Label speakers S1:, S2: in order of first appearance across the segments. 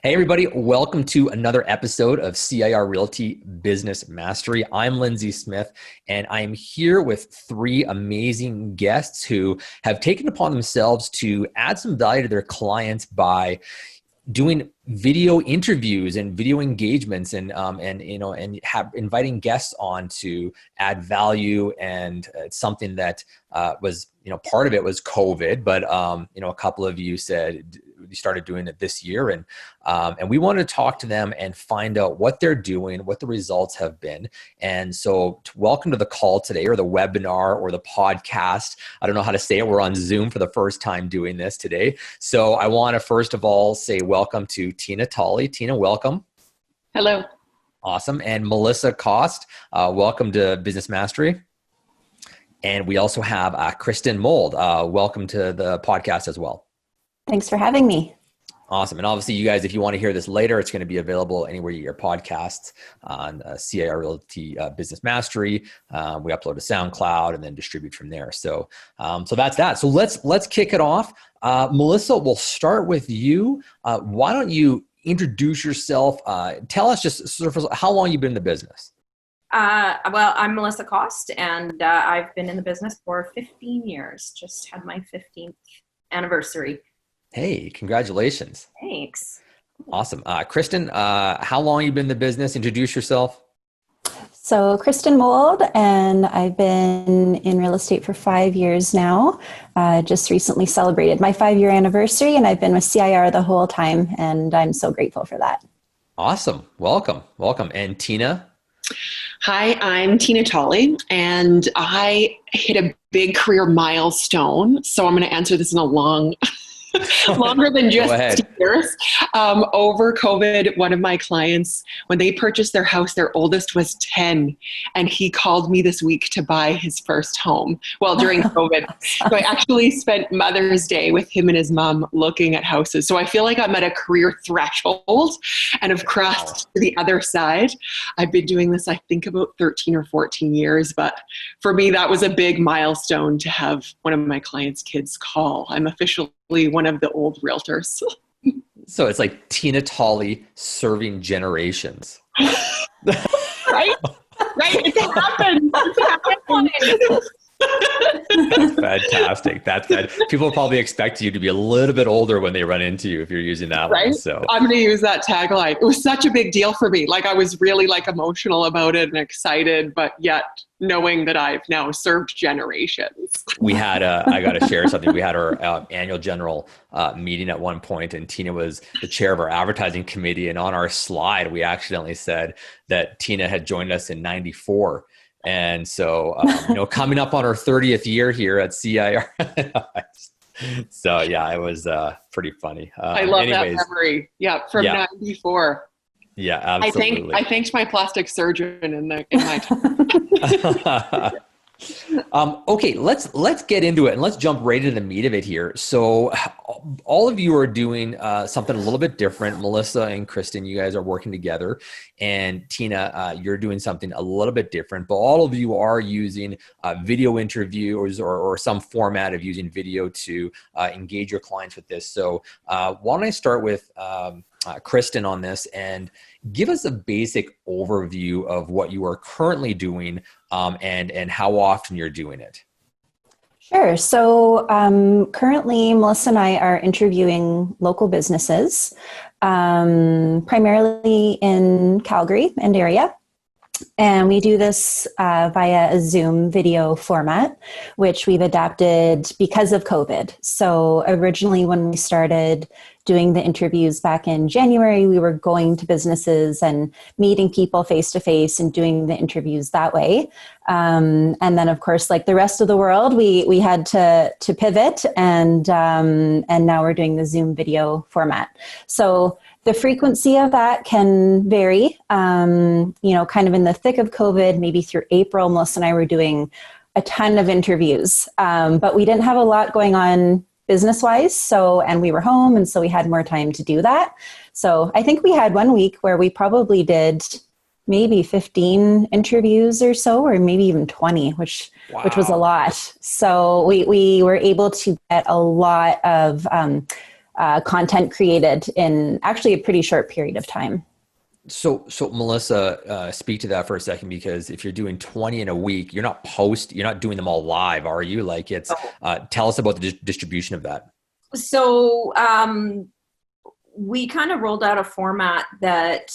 S1: Hey, everybody. Welcome to another episode of CIR Realty Business Mastery. I'm Lindsay Smith, and I'm here with three amazing guests who have taken upon themselves to add some value to their clients by doing video interviews and video engagements and inviting guests on to add value. And it's something that was, part of it was COVID, but a couple of you said you started doing it this year, and we wanted to talk to them and find out what they're doing, what the results have been. And so welcome to the call today, or the webinar, or the podcast. I don't know how to say it. We're on Zoom for the first time doing this today. So I want to first of all say welcome to Tina Tolley. Tina, welcome.
S2: Hello.
S1: Awesome. And Melissa Kost, welcome to Business Mastery. And we also have Kristin Mould. Welcome to the podcast as well.
S3: Thanks for having me.
S1: Awesome. And obviously, you guys, if you want to hear this later, it's going to be available anywhere you hear podcasts on CIR Realty Business Mastery. We upload to Soundcloud and then distribute from there. So that's that. So let's kick it off. Melissa, we'll start with you. Why don't you introduce yourself? Tell us just sort of how long you've been in the business.
S2: Well, I'm Melissa Kost, and I've been in the business for 15 years. Just had my 15th anniversary.
S1: Hey, congratulations.
S2: Thanks.
S1: Awesome. Kristin, how long have you been in the business? Introduce yourself.
S3: So Kristin Mould, and I've been in real estate for 5 years now. Just recently celebrated my 5-year anniversary, and I've been with CIR the whole time, and I'm so grateful for that.
S1: Awesome. Welcome. And Tina?
S4: Hi, I'm Tina Tolley, and I hit a big career milestone. So I'm going to answer this in a longer than just 2 years. Over COVID, one of my clients, when they purchased their house, their oldest was 10, and he called me this week to buy his first home. Well, during COVID. So I actually spent Mother's Day with him and his mom looking at houses. So I feel like I'm at a career threshold and have crossed to the other side. I've been doing this, I think, about 13 or 14 years, but for me, that was a big milestone to have one of my clients' kids call. I'm officially one of the old realtors.
S1: So it's like Tina Tolley serving generations.
S4: Right? It's happened.
S1: That's fantastic. That's good. People probably expect you to be a little bit older when they run into you if you're using that one. So
S4: I'm going to use that tagline. It was such a big deal for me. Like, I was really emotional about it and excited, but yet knowing that I've now served generations.
S1: We had, I got to share something. We had our annual general meeting at one point, and Tina was the chair of our advertising committee. And on our slide, we accidentally said that Tina had joined us in '94. And so, coming up on our 30th year here at CIR. So yeah, it was pretty funny.
S4: I love that memory. Yeah, from '94.
S1: Yeah, absolutely.
S4: I thanked my plastic surgeon in my time.
S1: Okay, let's get into it, and let's jump right into the meat of it here. So all of you are doing something a little bit different. Melissa and Kristin, you guys are working together, and Tina, you're doing something a little bit different, but all of you are using video interviews or some format of using video to engage your clients with this. So why don't I start with Kristin on this and give us a basic overview of what you are currently doing and how often you're doing it.
S3: Sure. So currently, Melissa and I are interviewing local businesses, primarily in Calgary and area. And we do this via a Zoom video format, which we've adapted because of COVID. So originally, when we started doing the interviews back in January, we were going to businesses and meeting people face to face and doing the interviews that way. And then, of course, like the rest of the world, we had to pivot, and now we're doing the Zoom video format. So the frequency of that can vary, kind of in the thick of COVID, maybe through April, Melissa and I were doing a ton of interviews, but we didn't have a lot going on business-wise, and we were home, and so we had more time to do that. So I think we had 1 week where we probably did maybe 15 interviews or so, or maybe even 20, which was a lot. So we were able to get a lot of content created in actually a pretty short period of time.
S1: So Melissa, speak to that for a second, because if you're doing 20 in a week, you're not doing them all live, are you? Like tell us about the distribution of that.
S2: So we kind of rolled out a format that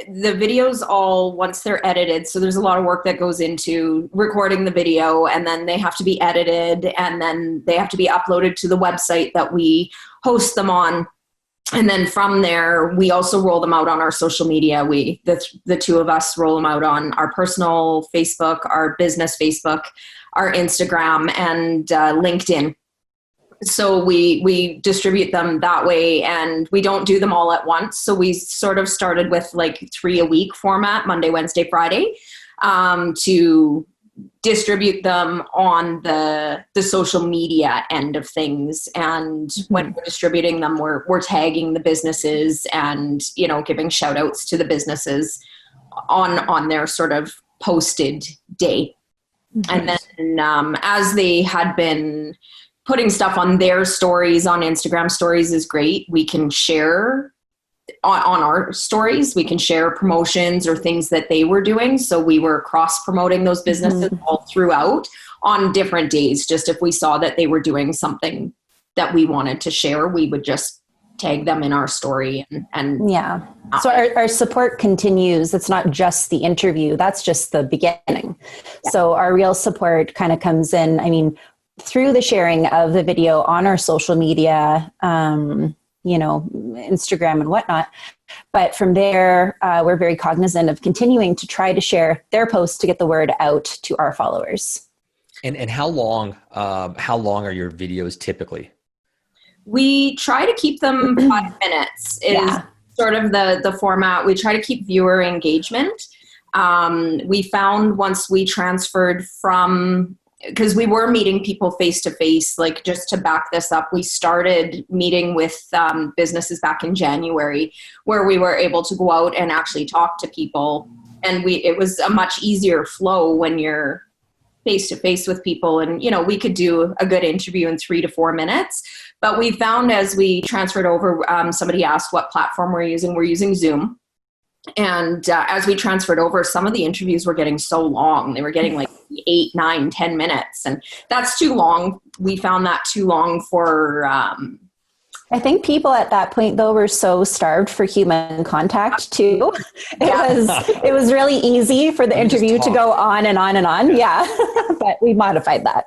S2: the videos all, once they're edited, so there's a lot of work that goes into recording the video, and then they have to be edited, and then they have to be uploaded to the website that we host them on. And then from there, we also roll them out on our social media. The two of us roll them out on our personal Facebook, our business Facebook, our Instagram, and LinkedIn. So we distribute them that way, and we don't do them all at once. So we sort of started with like 3 a week format, Monday, Wednesday, Friday, to distribute them on the social media end of things. And when we're distributing them, we're tagging the businesses and, giving shout outs to the businesses on their sort of posted day. And then as they had been putting stuff on their stories, on Instagram stories is great. We can share on our stories, we can share promotions or things that they were doing. So we were cross promoting those businesses all throughout on different days. Just if we saw that they were doing something that we wanted to share, we would just tag them in our story. And
S3: yeah. So our support continues. It's not just the interview. That's just the beginning. Yeah. So our real support kind of comes in, through the sharing of the video on our social media, Instagram and whatnot. But from there, we're very cognizant of continuing to try to share their posts to get the word out to our followers.
S1: And how long are your videos typically?
S2: We try to keep them 5 minutes is sort of the format. We try to keep viewer engagement. We found once we transferred from, because we were meeting people face to face, like just to back this up, we started meeting with businesses back in January, where we were able to go out and actually talk to people. And it was a much easier flow when you're face to face with people. And, we could do a good interview in 3 to 4 minutes. But we found as we transferred over, somebody asked what platform we're using. We're using Zoom. And as we transferred over, some of the interviews were getting so long. They were getting like 8, 9, 10 minutes. And that's too long. We found that too long for...
S3: I think people at that point, though, were so starved for human contact, too. It was really easy for the interview to go on and on and on. Yeah. But we modified that.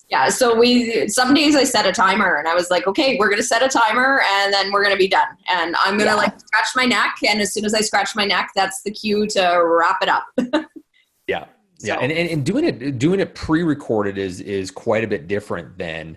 S2: Yeah. So some days I set a timer and I was like, okay, we're going to set a timer and then we're going to be done. And I'm going to scratch my neck. And as soon as I scratch my neck, that's the cue to wrap it up.
S1: Yeah. Yeah. So. And doing it pre-recorded is quite a bit different than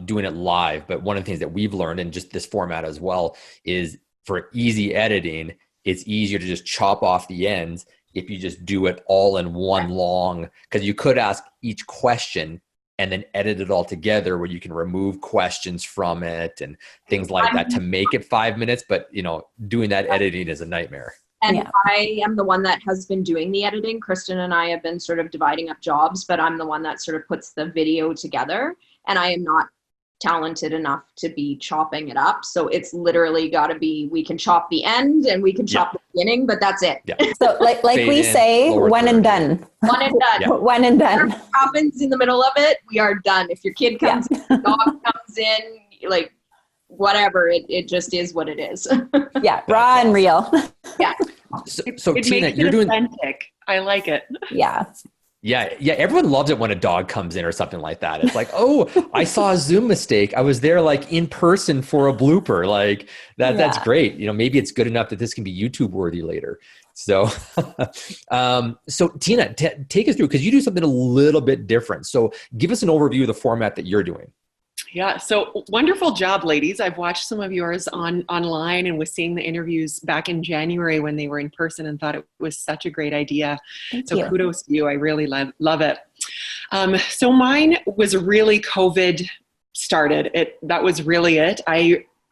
S1: doing it live. But one of the things that we've learned in just this format as well is for easy editing, it's easier to just chop off the ends if you just do it all in one long, because you could ask each question and then edit it all together where you can remove questions from it and things like that to make it 5 minutes. But, doing that editing is a nightmare.
S2: And I am the one that has been doing the editing. Kristin and I have been sort of dividing up jobs, but I'm the one that sort of puts the video together. And I am not talented enough to be chopping it up. So it's literally got to be, we can chop the end and we can chop the beginning, but that's it. Yeah.
S3: So like we say, one and done.
S2: One and done.
S3: Yeah. One and done.
S2: Whatever happens in the middle of it, we are done. If your kid comes in, the dog comes in, like whatever, it just is what it is.
S3: Yeah, raw and real.
S2: Yeah.
S1: So Tina, you're doing
S4: authentic. I like it.
S3: Yeah.
S1: Yeah. Everyone loves it when a dog comes in or something like that. It's like, oh, I saw a Zoom mistake. I was there like in person for a blooper. Like that. That's great. Maybe it's good enough that this can be YouTube worthy later. So, so Tina, take us through, because you do something a little bit different. So give us an overview of the format that you're doing.
S4: Yeah. So wonderful job, ladies. I've watched some of yours online and was seeing the interviews back in January when they were in person and thought it was such a great idea.
S3: Thank
S4: you. Kudos to you. I really love it. So mine was really COVID started. That was really it.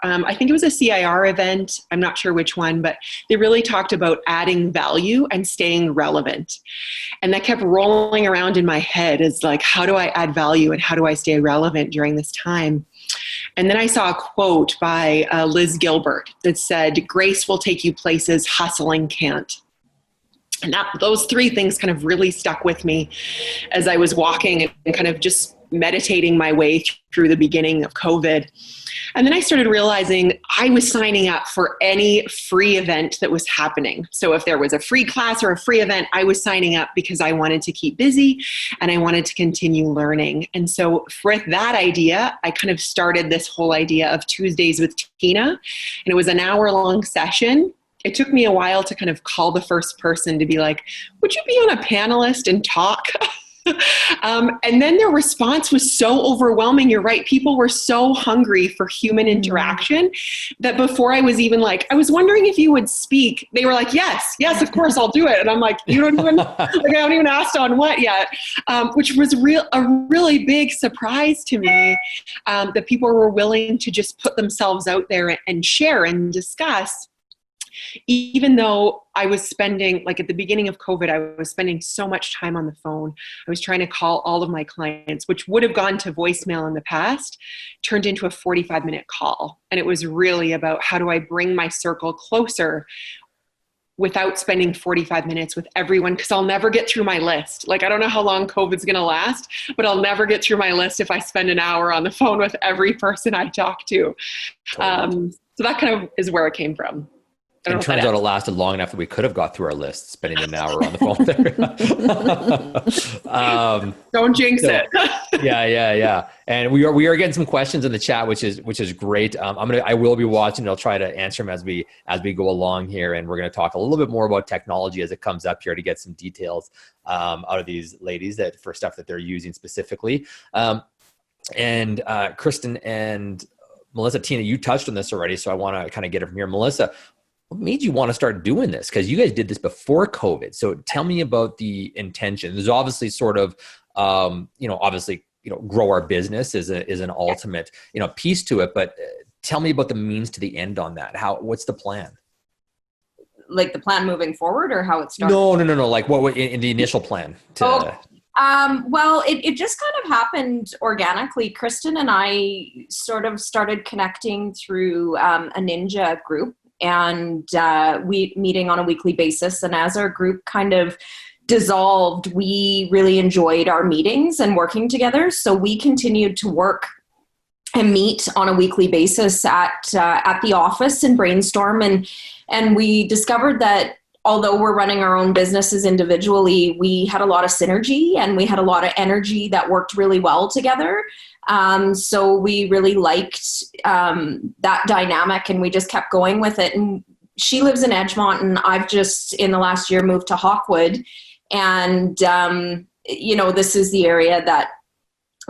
S4: I think it was a CIR event. I'm not sure which one, but they really talked about adding value and staying relevant. And that kept rolling around in my head as like, how do I add value and how do I stay relevant during this time? And then I saw a quote by Liz Gilbert that said, "Grace will take you places hustling can't." And those three things kind of really stuck with me as I was walking and kind of just meditating my way through the beginning of COVID. And then I started realizing I was signing up for any free event that was happening. So if there was a free class or a free event, I was signing up because I wanted to keep busy and I wanted to continue learning. And so with that idea, I kind of started this whole idea of Tuesdays with Tina. And it was an hour-long session. It took me a while to kind of call the first person to be like, would you be on a panelist and talk? And then their response was so overwhelming. You're right. People were so hungry for human interaction that before I was even like, I was wondering if you would speak. They were like, yes, of course I'll do it. And I'm like, you don't even, like, I haven't even asked on what yet, which was a really big surprise to me, that people were willing to just put themselves out there and share and discuss. Even though I was spending, like at the beginning of COVID, I was spending so much time on the phone. I was trying to call all of my clients, which would have gone to voicemail in the past, turned into a 45-minute call. And it was really about how do I bring my circle closer without spending 45 minutes with everyone, because I'll never get through my list. Like, I don't know how long COVID's going to last, but I'll never get through my list if I spend an hour on the phone with every person I talk to. So that kind of is where it came from.
S1: And it turns out it lasted long enough that we could have got through our list, spending an hour on the phone there.
S4: Don't jinx it.
S1: Yeah. And we are getting some questions in the chat, which is great. I will be watching. I'll try to answer them as we go along here, and we're going to talk a little bit more about technology as it comes up here to get some details out of these ladies for stuff that they're using specifically. And Kristin and Melissa, Tina, you touched on this already, so I want to kind of get it from here. Melissa, what made you want to start doing this? Because you guys did this before COVID. So tell me about the intention. There's obviously sort of, grow our business is an ultimate, piece to it. But tell me about the means to the end on that. What's the plan?
S2: Like the plan moving forward, or how it started?
S1: No. Like what in the initial plan?
S2: Well, it just kind of happened organically. Kristin and I sort of started connecting through a ninja group. And we meeting on a weekly basis. And as our group kind of dissolved, we really enjoyed our meetings and working together. So we continued to work and meet on a weekly basis at the office and brainstorm. And we discovered that although we're running our own businesses individually, we had a lot of synergy and we had a lot of energy that worked really well together. So we really liked that dynamic, and we just kept going with it. And she lives in Edgemont, and I've just in the last year moved to Hawkwood. And, this is the area that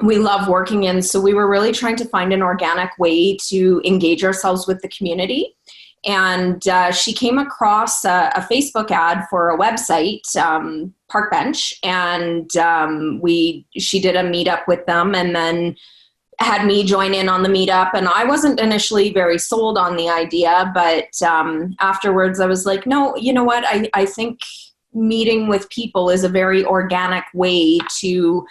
S2: we love working in. So we were really trying to find an organic way to engage ourselves with the community. And she came across a Facebook ad for a website, Park Bench, and she did a meetup with them, and then had me join in on the meetup. And I wasn't initially very sold on the idea, but afterwards I was like, no, you know what? I think meeting with people is a very organic way to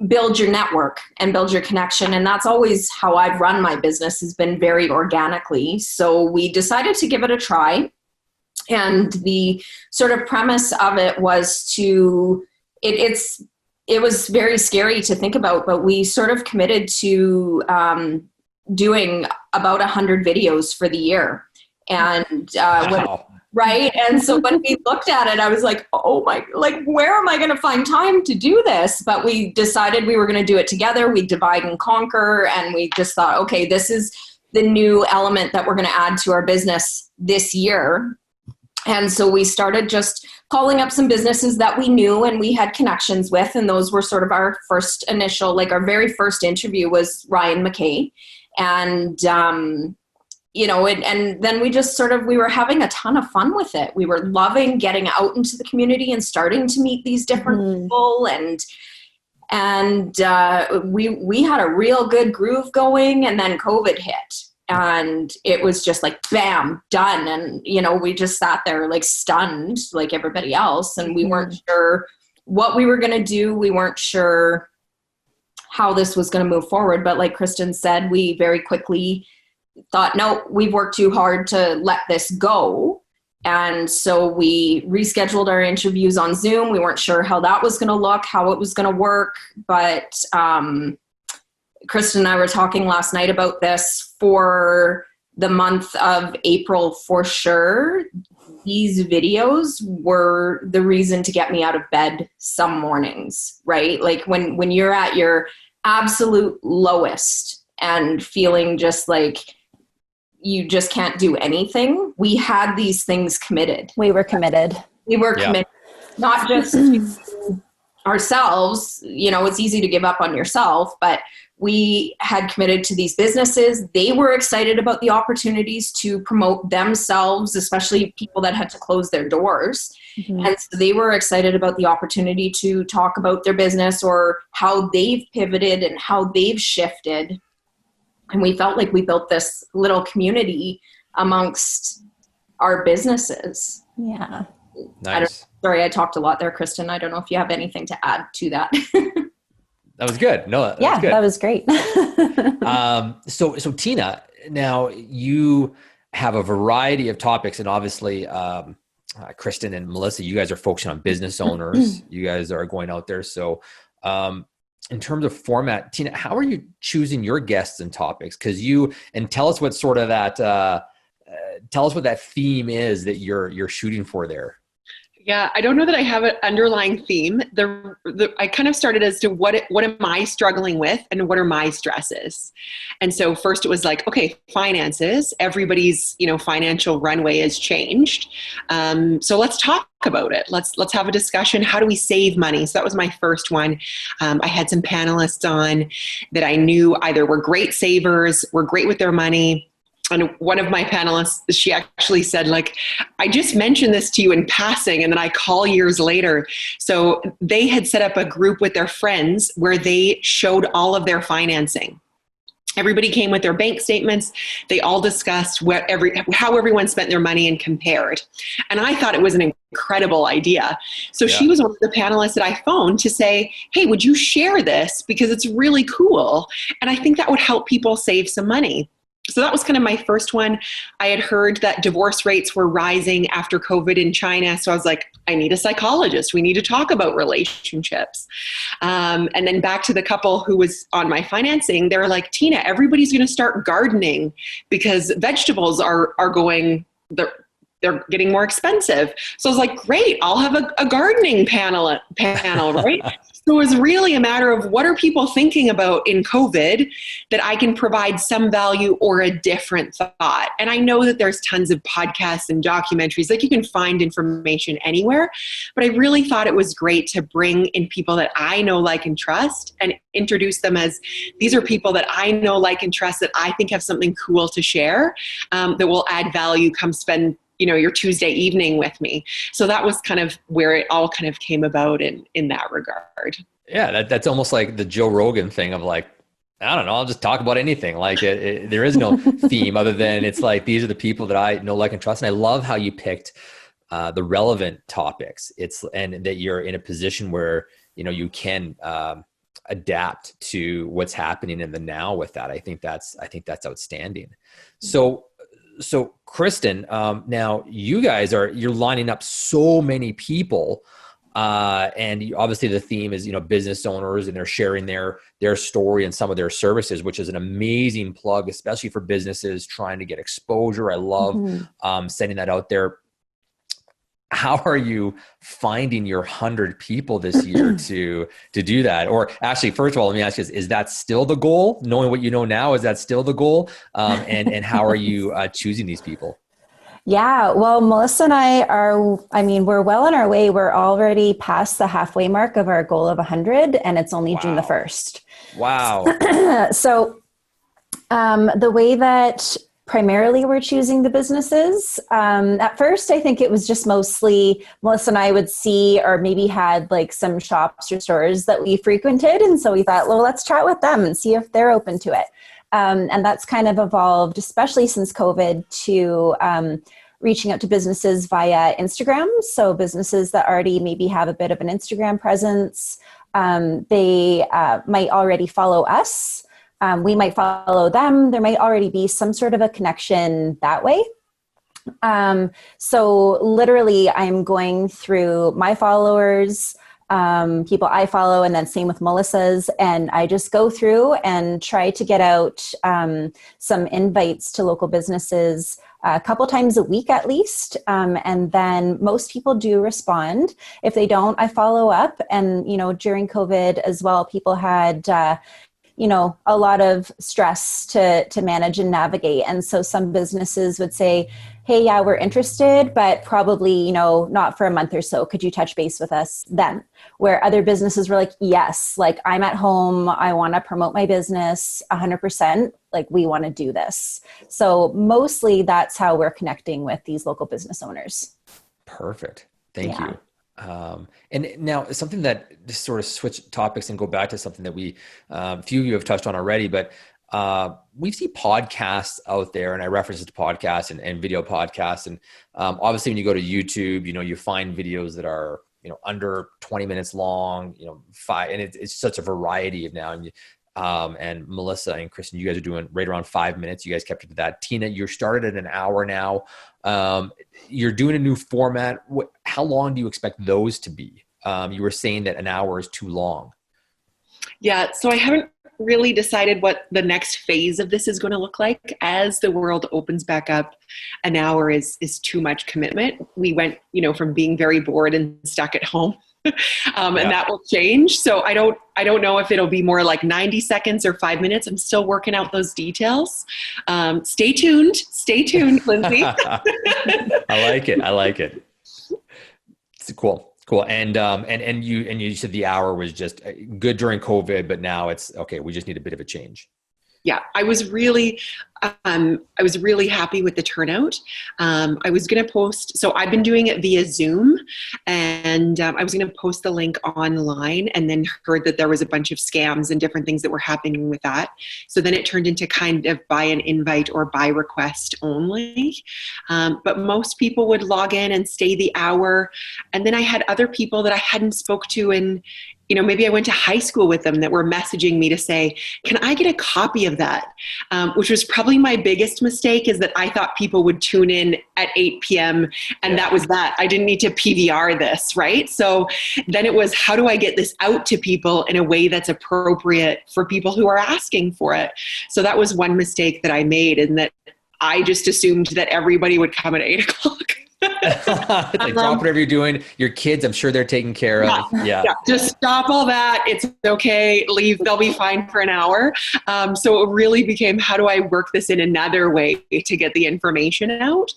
S2: build your network and build your connection. And that's always how I've run my business, has been very organically. So we decided to give it a try. And the sort of premise of it was it was very scary to think about, but we sort of committed to doing about 100 videos for the year. And
S1: wow.
S2: Right. And so when we looked at it, I was like, where am I going to find time to do this? But we decided we were going to do it together. We divide and conquer. And we just thought, okay, this is the new element that we're going to add to our business this year. And so we started just calling up some businesses that we knew and we had connections with. And those were sort of our first initial, our very first interview was Ryan McKay. And, and then we just we were having a ton of fun with it. We were loving getting out into the community and starting to meet these different people. And we had a real good groove going, and then COVID hit. And it was just like, bam, done. And, we just sat there stunned like everybody else. And we weren't sure what we were going to do. We weren't sure how this was going to move forward. But like Kristin said, we very quickly thought, no, we've worked too hard to let this go. And so we rescheduled our interviews on Zoom. We weren't sure how that was going to look, how it was going to work. But Kristin and I were talking last night about this. For the month of April, for sure, these videos were the reason to get me out of bed some mornings, right? Like when you're at your absolute lowest and feeling just like you just can't do anything, we had these things committed.
S3: We were committed.
S2: Not just to ourselves. You know, it's easy to give up on yourself, but we had committed to these businesses. They were excited about the opportunities to promote themselves, especially people that had to close their doors. Mm-hmm. And so they were excited about the opportunity to talk about their business or how they've pivoted and how they've shifted. And we felt like we built this little community amongst our businesses.
S3: Yeah.
S1: Nice.
S2: Sorry, I talked a lot there, Kristin. I don't know if you have anything to add to that.
S1: That was good. No, that was good.
S3: That was great.
S1: So Tina, now you have a variety of topics, and obviously, Kristin and Melissa, you guys are focusing on business owners. You guys are going out there. So, in terms of format, Tina, how are you choosing your guests and topics? And tell us what sort of tell us what that theme is that you're shooting for there.
S4: Yeah, I don't know that I have an underlying theme. I kind of started as to what am I struggling with and what are my stresses. And so first it was like, okay, finances, everybody's, financial runway has changed. So let's talk about it. Let's have a discussion. How do we save money? So that was my first one. I had some panelists on that I knew either were great savers, were great with their money. And one of my panelists, she actually said, like, I just mentioned this to you in passing, and then I call years later. So they had set up a group with their friends where they showed all of their financing. Everybody came with their bank statements. They all discussed how everyone spent their money and compared. And I thought it was an incredible idea. So she was one of the panelists that I phoned to say, hey, would you share this? Because it's really cool. And I think that would help people save some money. So that was kind of my first one. I had heard that divorce rates were rising after COVID in China. So I was like, I need a psychologist. We need to talk about relationships. And then back to the couple who was on my financing, they were like, Tina, everybody's going to start gardening because vegetables are going, they're getting more expensive. So I was like, great, I'll have a gardening panel, right? So it was really a matter of what are people thinking about in COVID that I can provide some value or a different thought. And I know that there's tons of podcasts and documentaries, like you can find information anywhere, but I really thought it was great to bring in people that I know, like, and trust and introduce them as these are people that I know, like, and trust that I think have something cool to share that will add value. Come spend your Tuesday evening with me. So that was kind of where it all kind of came about in that regard.
S1: Yeah, that's almost like the Joe Rogan thing of like, I don't know, I'll just talk about anything. Like there is no theme other than it's like, these are the people that I know, like, and trust. And I love how you picked the relevant topics. And that you're in a position where, you can adapt to what's happening in the now with that. I think that's outstanding. So Kristin, now you guys you're lining up so many people, and obviously the theme is, business owners, and they're sharing their story and some of their services, which is an amazing plug, especially for businesses trying to get exposure. I love sending that out there. How are you finding your 100 people this year to do that? Or actually, first of all, let me ask you, is that still the goal? Knowing what you know now, is that still the goal? And how are you choosing these people?
S3: Yeah, well, Melissa and I we're well on our way. We're already past the halfway mark of our goal of 100, and it's only June the 1st.
S1: Wow.
S3: So the way that primarily we're choosing the businesses. At first, I think it was just mostly Melissa and I would see, or maybe had like some shops or stores that we frequented. And so we thought, well, let's chat with them and see if they're open to it. And that's kind of evolved, especially since COVID, to reaching out to businesses via Instagram. So businesses that already maybe have a bit of an Instagram presence, They might already follow us. We might follow them. There might already be some sort of a connection that way. So literally I'm going through my followers, people I follow, and then same with Melissa's. And I just go through and try to get out some invites to local businesses a couple times a week at least. And then most people do respond. If they don't, I follow up. And, during COVID as well, people had, a lot of stress to manage and navigate. And so some businesses would say, hey, yeah, we're interested, but probably, not for a month or so. Could you touch base with us then? Where other businesses were like, yes, like I'm at home. I want to promote my business 100%. Like we want to do this. So mostly that's how we're connecting with these local business owners.
S1: Perfect. Thank you. And now something that just sort of switch topics and go back to something that a few of you have touched on already, but we see podcasts out there, and I reference it to podcasts and video podcasts. And obviously when you go to YouTube, you find videos that are, under 20 minutes long, 5, and it's such a variety of now. And Melissa and Kristin, you guys are doing right around 5 minutes. You guys kept it to that. Tina, you're started at an hour now. You're doing a new format. How long do you expect those to be? You were saying that an hour is too long.
S4: Yeah, so I haven't really decided what the next phase of this is going to look like. As the world opens back up, an hour is too much commitment. We went, from being very bored and stuck at home. And that will change. So I don't know if it'll be more like 90 seconds or 5 minutes. I'm still working out those details. Stay tuned, Lindsay.
S1: I like it. It's cool. And you said the hour was just good during COVID, but now it's okay. We just need a bit of a change.
S4: Yeah, I was really happy with the turnout. I was going to post, so I've been doing it via Zoom, and I was going to post the link online, and then heard that there was a bunch of scams and different things that were happening with that. So then it turned into kind of by an invite or by request only. But most people would log in and stay the hour. And then I had other people that I hadn't spoke to in, maybe I went to high school with them that were messaging me to say, can I get a copy of that? Which was probably my biggest mistake, is that I thought people would tune in at 8 p.m. and that was that. I didn't need to PVR this, right? So then it was, how do I get this out to people in a way that's appropriate for people who are asking for it? So that was one mistake that I made, and that I just assumed that everybody would come at 8 o'clock.
S1: Like drop whatever you're doing. Your kids, I'm sure they're taken care of. Yeah.
S4: Just stop all that. It's okay. Leave. They'll be fine for an hour. So it really became, how do I work this in another way to get the information out?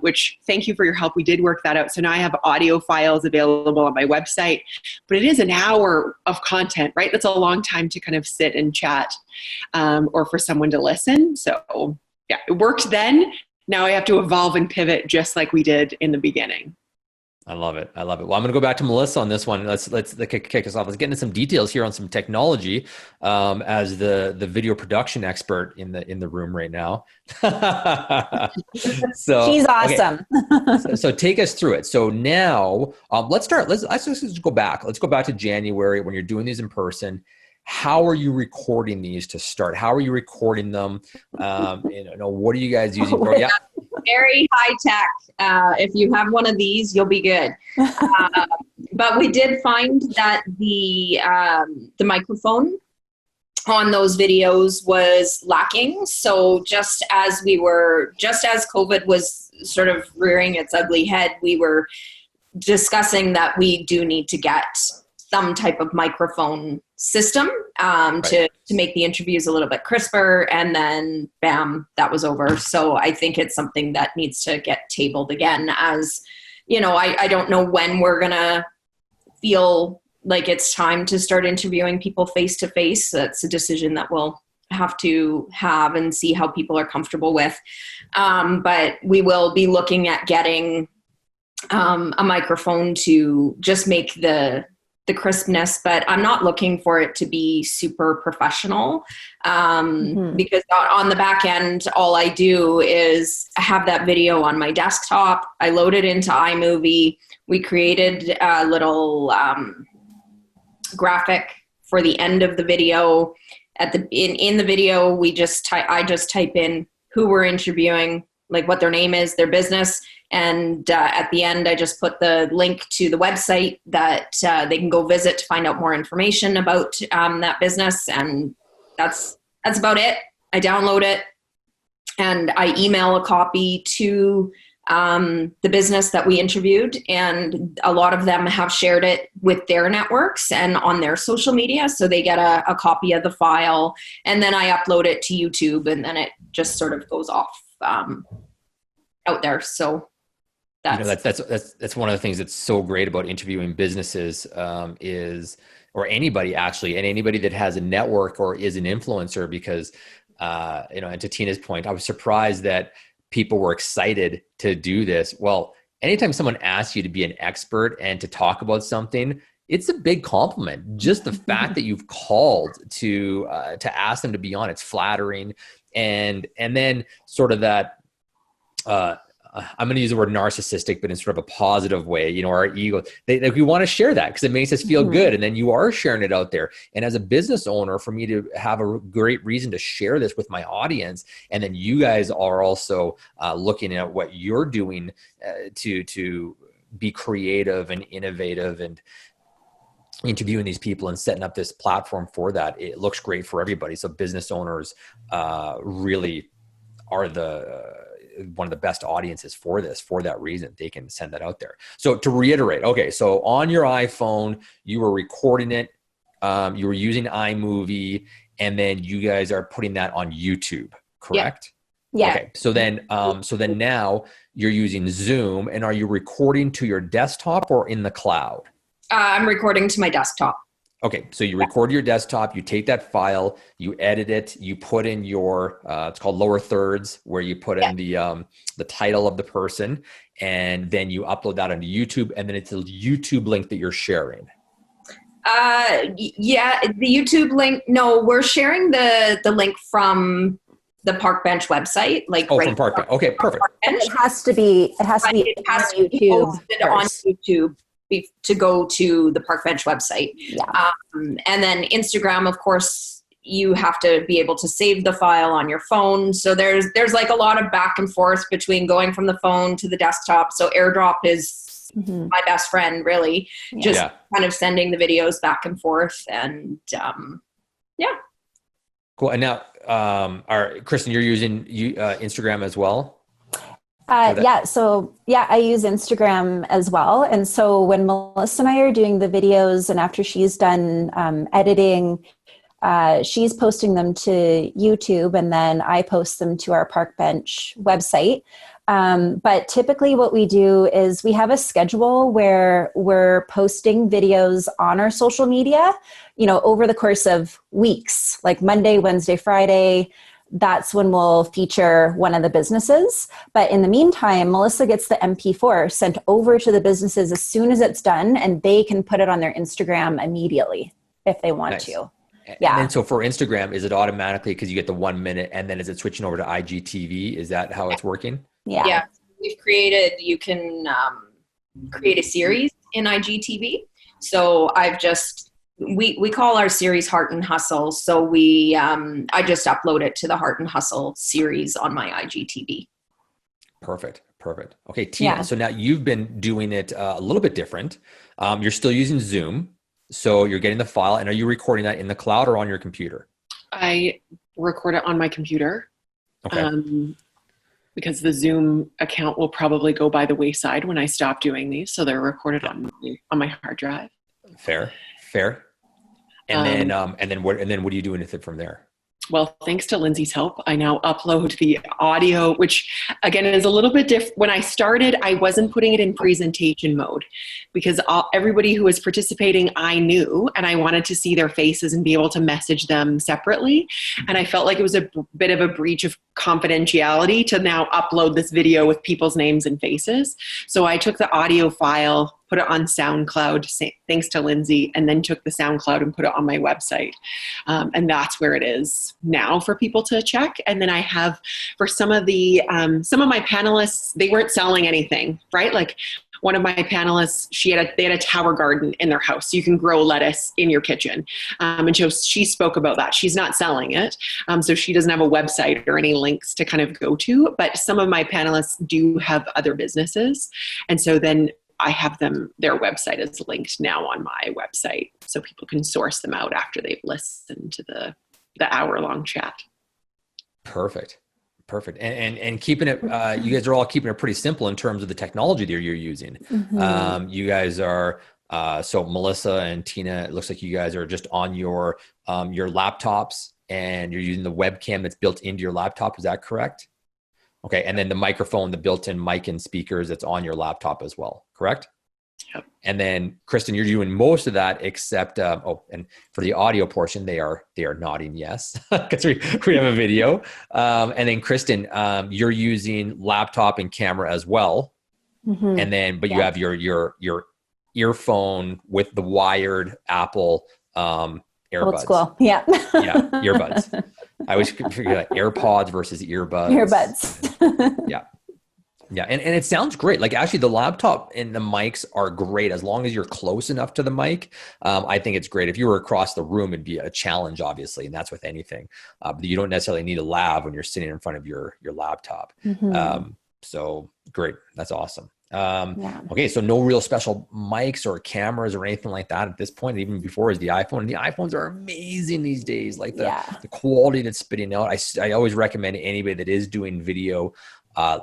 S4: Which, thank you for your help. We did work that out. So now I have audio files available on my website, but it is an hour of content, right? That's a long time to kind of sit and chat, or for someone to listen. So yeah, it worked then. Now I have to evolve and pivot just like we did in the beginning.
S1: I love it. Well, I'm going to go back to Melissa on this one. Let's kick us off. Let's get into some details here on some technology, as the video production expert in the room right now. So
S3: she's awesome.
S1: Okay. So take us through it. So now let's start. Let's just go back. Let's go back to January when you're doing these in person. How are you recording these to start? How are you recording them? What are you guys using for? Yeah.
S2: Very high tech. If you have one of these, you'll be good. But we did find that the microphone on those videos was lacking. So just as COVID was sort of rearing its ugly head, we were discussing that we do need to get some type of microphone system to make the interviews a little bit crisper, and then bam, that was over. So I think it's something that needs to get tabled again. As I don't know when we're gonna feel like it's time to start interviewing people face to face. That's a decision that we'll have to have and see how people are comfortable with. But we will be looking at getting a microphone to just make the crispness, but I'm not looking for it to be super professional, because on the back end, all I do is have that video on my desktop. I load it into iMovie. We created a little graphic for the end of the video. In the video, I just type in who we're interviewing, like what their name is, their business. And at the end, I just put the link to the website that they can go visit to find out more information about that business. And that's about it. I download it and I email a copy to the business that we interviewed. And a lot of them have shared it with their networks and on their social media. So they get a copy of the file, and then I upload it to YouTube, and then it just sort of goes off out there. So that's one of the things that's so great about interviewing businesses or anybody actually, and anybody that has a network or is an influencer, because and to Tina's point, I was surprised that people were excited to do this. Well, anytime someone asks you to be an expert and to talk about something, it's a big compliment. Just the fact that you've called to ask them to be on, it's flattering. And then sort of that, I'm going to use the word narcissistic, but in sort of a positive way, our ego, we want to share that because it makes us feel good. And then you are sharing it out there. And as a business owner, for me to have a great reason to share this with my audience, and then you guys are also looking at what you're doing to be creative and innovative and interviewing these people and setting up this platform for that. It looks great for everybody. So business owners really are one of the best audiences for this. For that reason, they can send that out there. So to reiterate, okay, so on your iPhone, you were recording it, you were using iMovie, and then you guys are putting that on YouTube, correct?
S3: Yeah.
S1: Okay. So then now you're using Zoom, and are you recording to your desktop or in the cloud?
S2: I'm recording to my desktop.
S1: Okay, so you record your desktop, you take that file, you edit it, you put in your, it's called lower thirds, where you put in the title of the person, and then you upload that onto YouTube, and then it's a YouTube link that you're sharing.
S2: Yeah, the YouTube link. No, we're sharing the link from the Park Bench website.
S1: From Park Bench. Okay, perfect.
S3: It has to be on YouTube.
S2: Posted on YouTube to go to the Park Bench website.
S3: Yeah.
S2: And then Instagram, of course, you have to be able to save the file on your phone. So there's like a lot of back and forth between going from the phone to the desktop. So AirDrop is my best friend, really. Just kind of sending the videos back and forth. And
S1: Cool. And now, Kristin, you're using Instagram as well?
S3: So I use Instagram as well. And so when Melissa and I are doing the videos, and after she's done editing, she's posting them to YouTube, and then I post them to our Park Bench website. But typically what we do is we have a schedule where we're posting videos on our social media, over the course of weeks, like Monday, Wednesday, Friday. That's when we'll feature one of the businesses. But in the meantime, Melissa gets the MP4 sent over to the businesses as soon as it's done, and they can put it on their Instagram immediately if they want to. Yeah.
S1: And so for Instagram, is it automatically, because you get the 1 minute, and then is it switching over to IGTV? Is that how it's working?
S3: Yeah.
S2: Yeah. You can create a series in IGTV. So we call our series Heart and Hustle. So I just upload it to the Heart and Hustle series on my IGTV.
S1: Perfect. Okay, Tina, so now you've been doing it a little bit different. You're still using Zoom. So you're getting the file, and are you recording that in the cloud or on your computer?
S4: I record it on my computer. Okay. Because the Zoom account will probably go by the wayside when I stop doing these. So they're recorded on my hard drive.
S1: Fair. And then what are you doing with it from there?
S4: Well, thanks to Lindsay's help, I now upload the audio, which again is a little bit different. When I started, I wasn't putting it in presentation mode because everybody who was participating, I knew, and I wanted to see their faces and be able to message them separately. And I felt like it was a bit of a breach of confidentiality to now upload this video with people's names and faces. So I took the audio file, put it on SoundCloud, thanks to Lindsay, and then took the SoundCloud and put it on my website. And that's where it is now for people to check. And then I have, for some of my panelists, they weren't selling anything, right? Like one of my panelists, they had a tower garden in their house. So you can grow lettuce in your kitchen. And she spoke about that. She's not selling it. So she doesn't have a website or any links to kind of go to, but some of my panelists do have other businesses. And so then I have their website is linked now on my website, so people can source them out after they've listened to the hour-long chat. Perfect.
S1: And keeping it, you guys are all keeping it pretty simple in terms of the technology that you're using. Mm-hmm. You guys are, so Melissa and Tina, it looks like you guys are just on your laptops, and you're using the webcam that's built into your laptop. Is that correct? Okay. And then the microphone, the built-in mic and speakers that's on your laptop as well, correct?
S4: Yep.
S1: And then Kristin, you're doing most of that except, and for the audio portion, they are nodding yes, because we have a video. And then Kristin, you're using laptop and camera as well. Mm-hmm. And then, but you have your earphone with the wired Apple, earbuds.
S3: Old school. Yeah.
S1: Yeah. Earbuds. I always forget AirPods versus earbuds. Yeah. Yeah. And it sounds great. Like actually the laptop and the mics are great as long as you're close enough to the mic. I think it's great. If you were across the room, it'd be a challenge, obviously. And that's with anything. But you don't necessarily need a lav when you're sitting in front of your laptop. Mm-hmm. So great. That's awesome. Okay. So no real special mics or cameras or anything like that at this point. Even before is the iPhone, and the iPhones are amazing these days. Like the quality that's spitting out. I always recommend anybody that is doing video,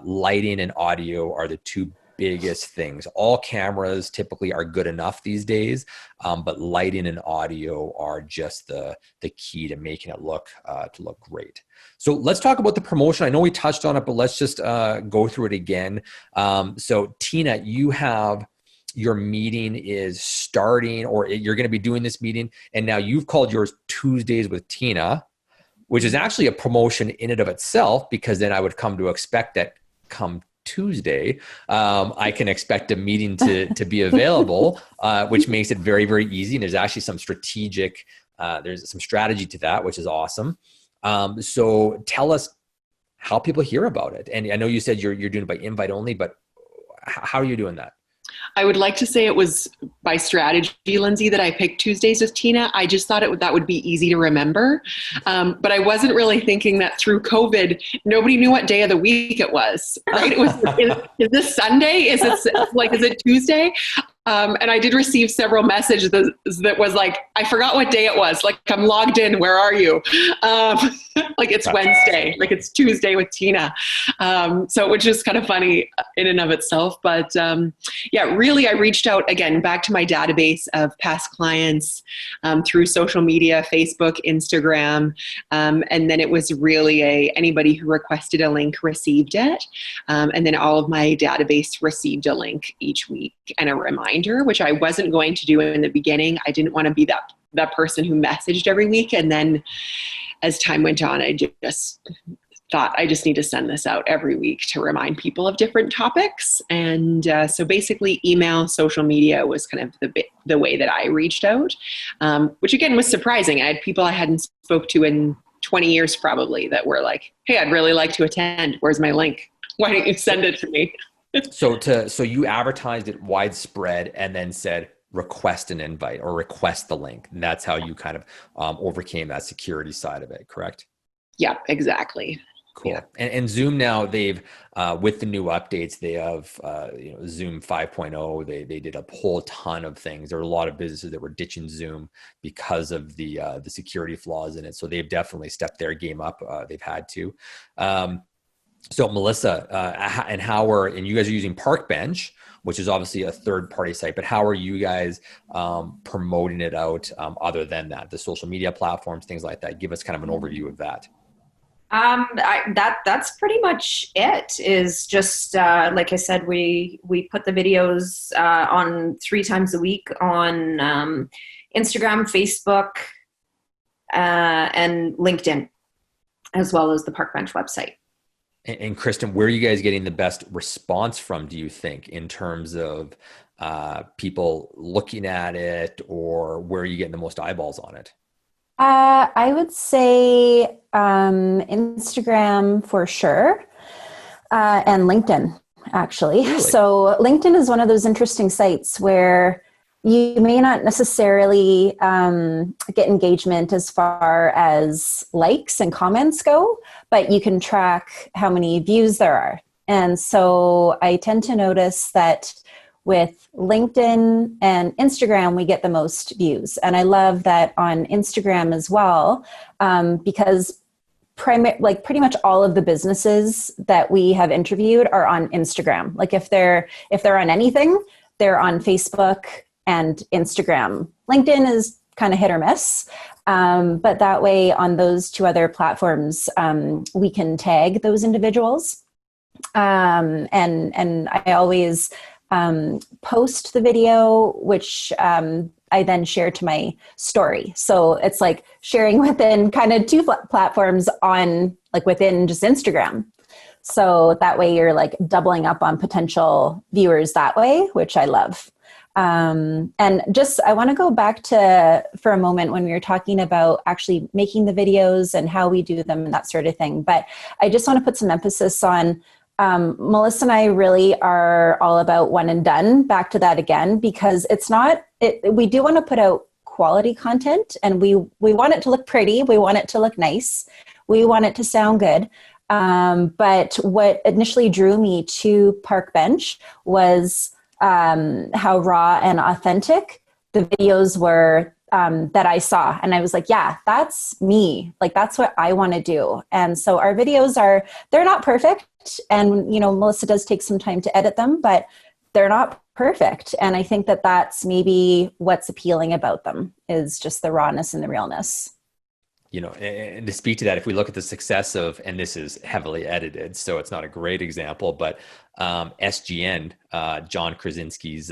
S1: lighting and audio are the two biggest things. All cameras typically are good enough these days, but lighting and audio are just the key to making it look great. So let's talk about the promotion. I know we touched on it, but let's just go through it again. So Tina, you have your meeting is starting, or you're going to be doing this meeting, and now you've called yours Tuesdays with Tina, which is actually a promotion in and of itself, because then I would come to expect that come Tuesday, I can expect a meeting to be available, which makes it very, very easy. And there's actually some there's some strategy to that, which is awesome. So tell us how people hear about it. And I know you said you're doing it by invite only, but how are you doing that?
S4: I would like to say it was by strategy, Lindsay, that I picked Tuesdays with Tina. I just thought that would be easy to remember. But I wasn't really thinking that through COVID, nobody knew what day of the week it was, right? It was, is this Sunday? Is it Tuesday? And I did receive several messages that was like, I forgot what day it was. Like, I'm logged in. Where are you? Like it's Wednesday, like it's Tuesday with Tina. So which is kind of funny in and of itself. But really I reached out again, back to my database of past clients through social media, Facebook, Instagram. And then it was really anybody who requested a link received it. And then all of my database received a link each week and a reminder, which I wasn't going to do in the beginning. I didn't want to be that person who messaged every week. And then as time went on, I just thought I just need to send this out every week to remind people of different topics. And so basically email, social media was kind of the way that I reached out, which again was surprising. I had people I hadn't spoke to in 20 years probably that were like, hey, I'd really like to attend. Where's my link? Why don't you send it to me?
S1: So you advertised it widespread and then said, request an invite or request the link. And that's how you kind of overcame that security side of it, correct?
S4: Yeah, exactly.
S1: Cool. Yeah. And Zoom now, they've with the new updates, they have Zoom 5.0. They did a whole ton of things. There were a lot of businesses that were ditching Zoom because of the security flaws in it. So they've definitely stepped their game up. They've had to. So Melissa, and you guys are using Parkbench, which is obviously a third-party site, but how are you guys promoting it out other than that, the social media platforms, things like that? Give us kind of an overview of that.
S2: That's pretty much it. Is just like I said, we put the videos on 3 times a week on Instagram, Facebook, and LinkedIn, as well as the Parkbench website.
S1: And Kristin, where are you guys getting the best response from, do you think, in terms of people looking at it, or where are you getting the most eyeballs on it?
S3: I would say Instagram for sure, and LinkedIn actually.
S1: Really?
S3: So LinkedIn is one of those interesting sites where you may not necessarily get engagement as far as likes and comments go, but you can track how many views there are. And so I tend to notice that with LinkedIn and Instagram, we get the most views. And I love that on Instagram as well, because pretty much all of the businesses that we have interviewed are on Instagram. Like if they're on anything, they're on Facebook and Instagram. LinkedIn is kind of hit or miss. But that way on those two other platforms, we can tag those individuals. And I always post the video, which I then share to my story. So it's like sharing within kind of two platforms on like within just Instagram. So that way you're like doubling up on potential viewers that way, which I love. And just, I want to go back to, for a moment when we were talking about actually making the videos and how we do them and that sort of thing. But I just want to put some emphasis on, Melissa and I really are all about one and done, back to that again, because we do want to put out quality content, and we want it to look pretty. We want it to look nice. We want it to sound good. But what initially drew me to Park Bench was how raw and authentic the videos were that I saw. And I was like, yeah, that's me. Like, that's what I want to do. And so our videos they're not perfect. And, Melissa does take some time to edit them, but they're not perfect. And I think that that's maybe what's appealing about them, is just the rawness and the realness.
S1: And to speak to that, if we look at the success of, and this is heavily edited, so it's not a great example, but SGN, John Krasinski's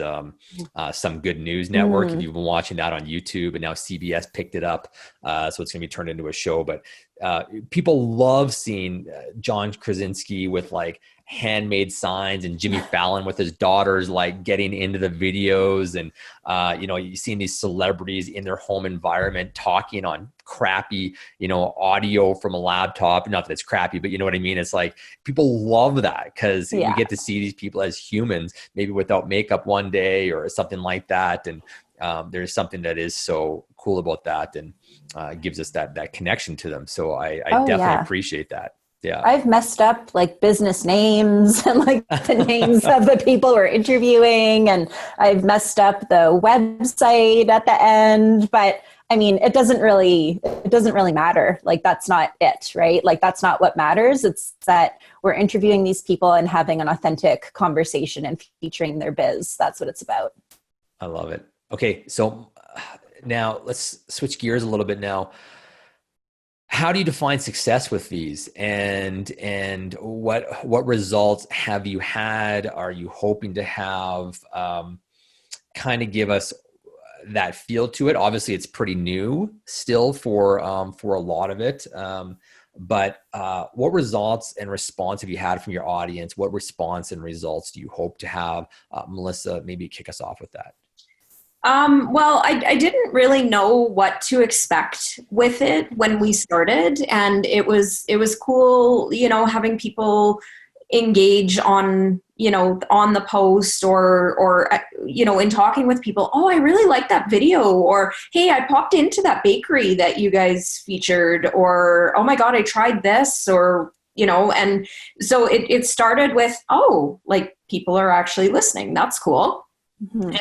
S1: Some Good News Network, if you've been watching that on YouTube, and now CBS picked it up, so it's going to be turned into a show. But people love seeing John Krasinski with like handmade signs, and Jimmy Fallon with his daughters like getting into the videos, and you've seen these celebrities in their home environment talking on crappy audio from a laptop. Not that it's crappy, but you know what I mean. It's like people love that because you get to see these people as humans, maybe without makeup one day or something like that. And there's something that is so cool about that, and gives us that connection to them. So I definitely appreciate that. Yeah.
S3: I've messed up like business names and like the names of the people we're interviewing, and I've messed up the website at the end, but I mean, it doesn't really matter. Like, that's not it, right? Like, that's not what matters. It's that we're interviewing these people and having an authentic conversation and featuring their biz. That's what it's about.
S1: I love it. Okay. So now let's switch gears a little bit now. How do you define success with these, and what results have you had? Are you hoping to have? Kind of give us that feel to it. Obviously, it's pretty new still for a lot of it. But what results and response have you had from your audience? What response and results do you hope to have? Melissa, maybe kick us off with that.
S2: Well, I didn't really know what to expect with it when we started, and it was cool, having people engage on the post or in talking with people. Oh, I really like that video, or hey, I popped into that bakery that you guys featured, or oh my God, I tried this, or and so it started with, oh, like people are actually listening. That's cool. Mm-hmm.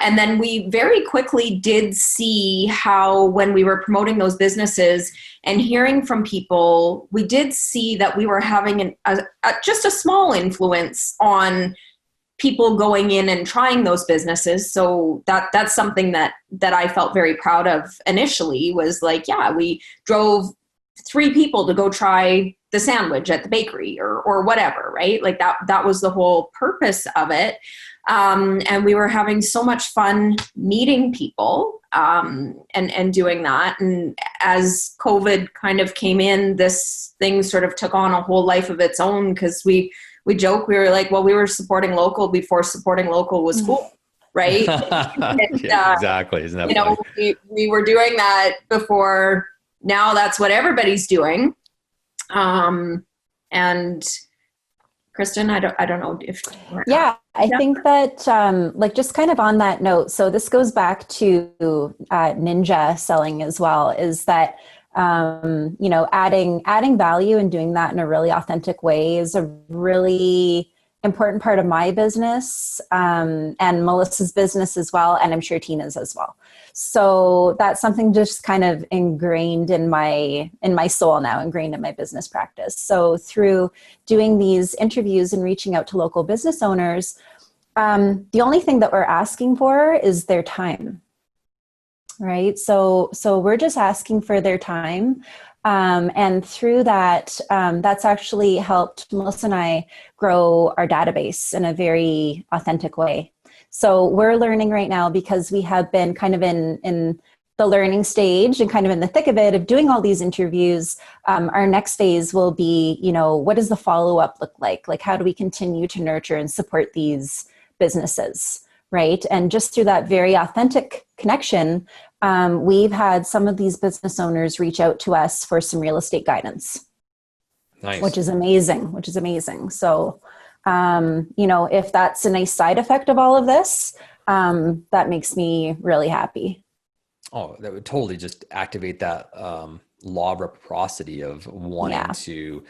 S2: And then we very quickly did see how, when we were promoting those businesses and hearing from people, we did see that we were having just a small influence on people going in and trying those businesses. So that's something that I felt very proud of initially, was like, yeah, we drove 3 people to go try the sandwich at the bakery or whatever, right? Like that was the whole purpose of it. And we were having so much fun meeting people and doing that. And as COVID kind of came in, this thing sort of took on a whole life of its own, because we joke, we were like, well, we were supporting local before supporting local was cool, right? And,
S1: exactly. Isn't that funny?
S2: We were doing that before. Now that's what everybody's doing. And Kristin, I don't know if.
S3: Yeah, I think that like just kind of on that note, so this goes back to ninja selling as well, is that you know, adding value and doing that in a really authentic way is a really important part of my business, and Melissa's business as well, and I'm sure Tina's as well. So that's something just kind of ingrained in my soul now, ingrained in my business practice. So through doing these interviews and reaching out to local business owners, the only thing that we're asking for is their time. Right. So we're just asking for their time. And through that, that's actually helped Melissa and I grow our database in a very authentic way. So we're learning right now, because we have been kind of in the learning stage and kind of in the thick of it of doing all these interviews. Our next phase will be, you know, what does the follow-up look like? Like, how do we continue to nurture and support these businesses? Right. And just through that very authentic connection, we've had some of these business owners reach out to us for some real estate guidance.
S1: Nice.
S3: Which is amazing. So, you know, if that's a nice side effect of all of this, that makes me really happy.
S1: Oh, that would totally just activate that law of reciprocity of wanting to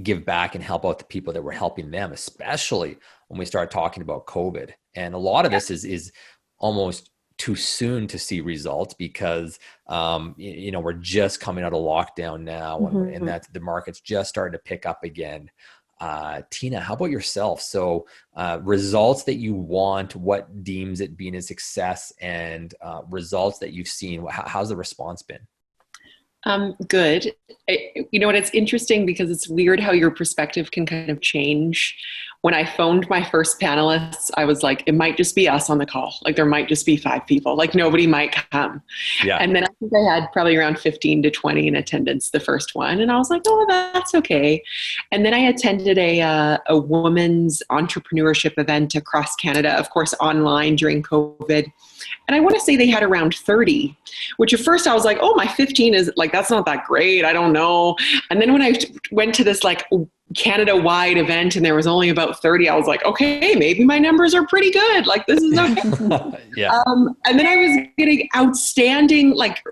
S1: give back and help out the people that were helping them, especially when we start talking about COVID. And a lot of this is almost too soon to see results, because you know, we're just coming out of lockdown now, and that the market's just starting to pick up again. Tina, how about yourself? So results that you want, what deems it being a success, and results that you've seen, how's the response been?
S4: Good. You know what? It's interesting because it's weird how your perspective can kind of change. When I phoned my first panelists, I was like, it might just be us on the call. Like, there might just be 5 people. Like, nobody might come. Yeah. And then I think I had probably around 15 to 20 in attendance the first one. And I was like, oh, that's okay. And then I attended a women's entrepreneurship event across Canada, of course, online during COVID. And I want to say they had around 30, which at first I was like, oh, my 15 is like, that's not that great. I don't know. And then when I went to this like Canada-wide event and there was only about 30, I was like, okay, maybe my numbers are pretty good. Like, this is okay.
S1: Yeah.
S4: And then I was getting outstanding, like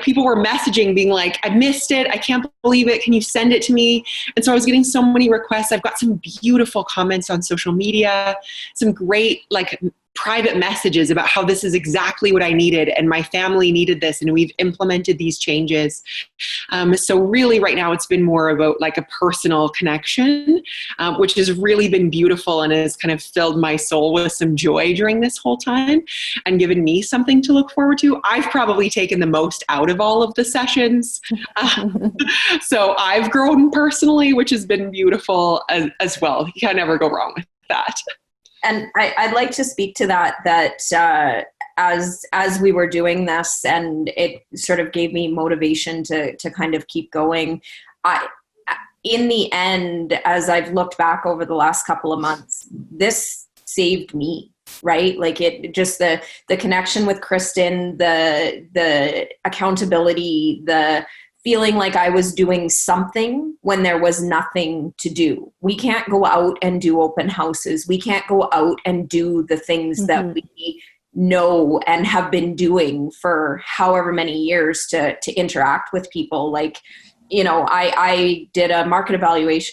S4: people were messaging being like, I missed it. I can't believe it. Can you send it to me? And so I was getting so many requests. I've got some beautiful comments on social media, some great like private messages about how this is exactly what I needed and my family needed this and we've implemented these changes. So really right now it's been more about like a personal connection, which has really been beautiful and has kind of filled my soul with some joy during this whole time and given me something to look forward to. I've probably taken the most out of all of the sessions. So I've grown personally, which has been beautiful as well. You can never go wrong with that.
S2: And I'd like to speak to that as we were doing this, and it sort of gave me motivation to kind of keep going. In the end, as I've looked back over the last couple of months, this saved me, right? Like it just the connection with Kristin, the accountability, the feeling like I was doing something when there was nothing to do. We can't go out and do open houses. We can't go out and do the things that we know and have been doing for however many years to interact with people. Like, you know, I did a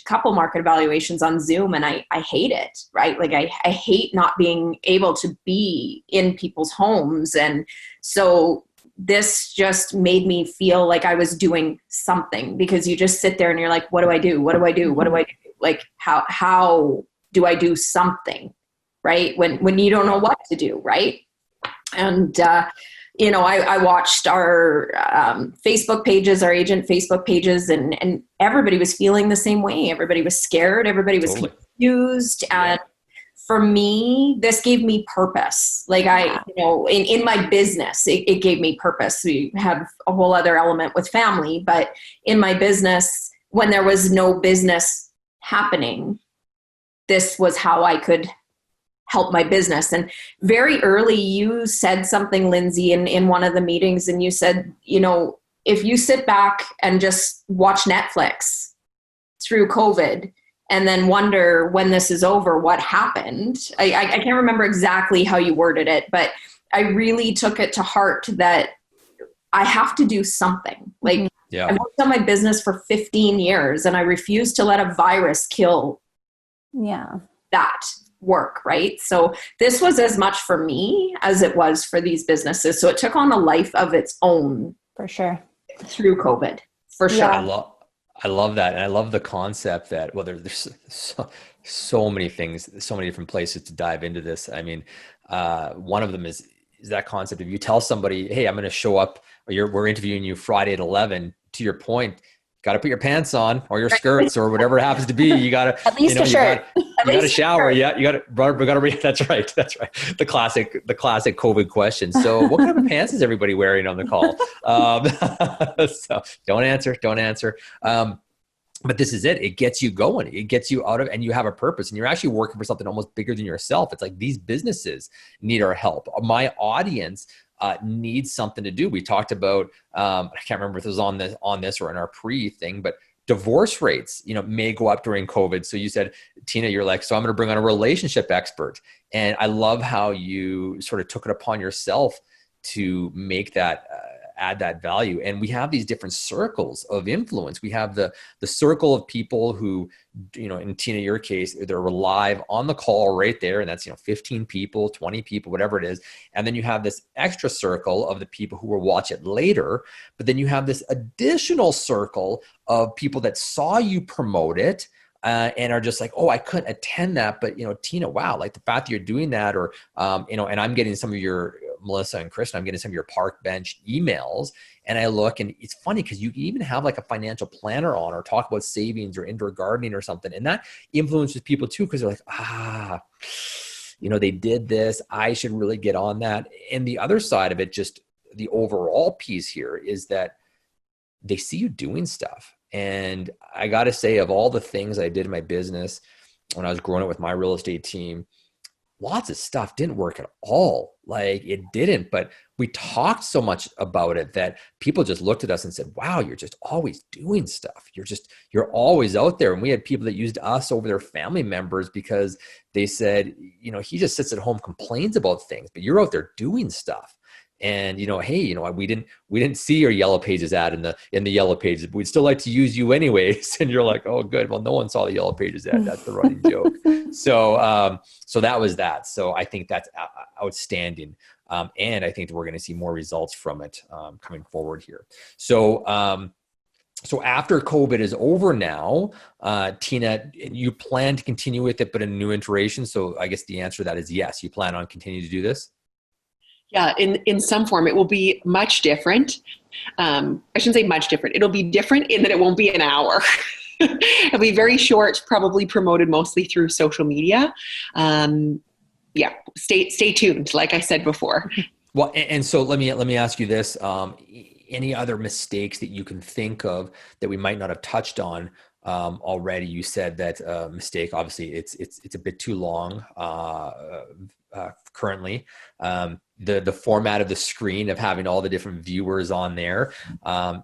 S2: couple market evaluations on Zoom, and I hate it, right? Like I hate not being able to be in people's homes. And so this just made me feel like I was doing something, because you just sit there and you're like, what do I do? What do I do? What do I do? Like, how do I do something, right? When you don't know what to do, right? And, you know, I watched our Facebook pages, our agent Facebook pages, and everybody was feeling the same way. Everybody was scared. Everybody was confused. And for me, this gave me purpose. Like you know, in my business, it gave me purpose. We have a whole other element with family, but in my business, when there was no business happening, this was how I could help my business. And very early, you said something, Lindsay, in one of the meetings, and you said, you know, if you sit back and just watch Netflix through COVID, and then wonder when this is over, what happened. I can't remember exactly how you worded it, but I really took it to heart that I have to do something. Like, I worked on my business for 15 years and I refused to let a virus kill that work, right? So this was as much for me as it was for these businesses. So it took on a life of its own.
S3: For sure.
S2: Through COVID, for sure.
S1: I love that. And I love the concept that, well, there's so many things, so many different places to dive into this. I mean, one of them is that concept. If you tell somebody, hey, I'm going to show up, or we're interviewing you Friday at 11, to your point, got to put your pants on or your skirts or whatever it happens to be. You got to,
S3: at least a shirt.
S1: You got to shower. Yeah. You got to, that's right. That's right. The classic COVID question. So what kind of pants is everybody wearing on the call? So don't answer. But this is it. It gets you going. It gets you out of, and you have a purpose, and you're actually working for something almost bigger than yourself. It's like these businesses need our help. My audience needs something to do. We talked about, I can't remember if it was on this or in our pre thing, but divorce rates, may go up during COVID. So you said, Tina, you're like, so I'm going to bring on a relationship expert. And I love how you sort of took it upon yourself to make that, add that value. And we have these different circles of influence. We have the circle of people who, in Tina, your case, they're live on the call right there. And that's, 15 people, 20 people, whatever it is. And then you have this extra circle of the people who will watch it later. But then you have this additional circle of people that saw you promote it, and are just like, oh, I couldn't attend that. But, Tina, wow, like the fact that you're doing that, or, and I'm getting some of your, Melissa and Kristin, I'm getting some of your park bench emails, and I look, and it's funny because you even have like a financial planner on, or talk about savings or indoor gardening or something. And that influences people too, because they're like, they did this, I should really get on that. And the other side of it, just the overall piece here, is that they see you doing stuff. And I got to say, of all the things I did in my business when I was growing up with my real estate team, lots of stuff didn't work at all. Like it didn't, but we talked so much about it that people just looked at us and said, wow, you're just always doing stuff. You're always out there. And we had people that used us over their family members because they said, he just sits at home, complains about things, but you're out there doing stuff. And, hey, we didn't see your Yellow Pages ad in the Yellow Pages, but we'd still like to use you anyways. And you're like, oh, good. Well, no one saw the Yellow Pages ad. That's the running joke. So that was that. So I think that's outstanding. And I think that we're going to see more results from it coming forward here. So after COVID is over now, Tina, you plan to continue with it, but in a new iteration. So I guess the answer to that is yes. You plan on continuing to do this?
S4: Yeah, in some form. It will be much different. I shouldn't say much different. It'll be different in that it won't be an hour. It'll be very short, probably promoted mostly through social media. Stay tuned, like I said before.
S1: Well, and so let me ask you this. Any other mistakes that you can think of that we might not have touched on already? You said that mistake, obviously it's a bit too long currently. The format of the screen of having all the different viewers on there.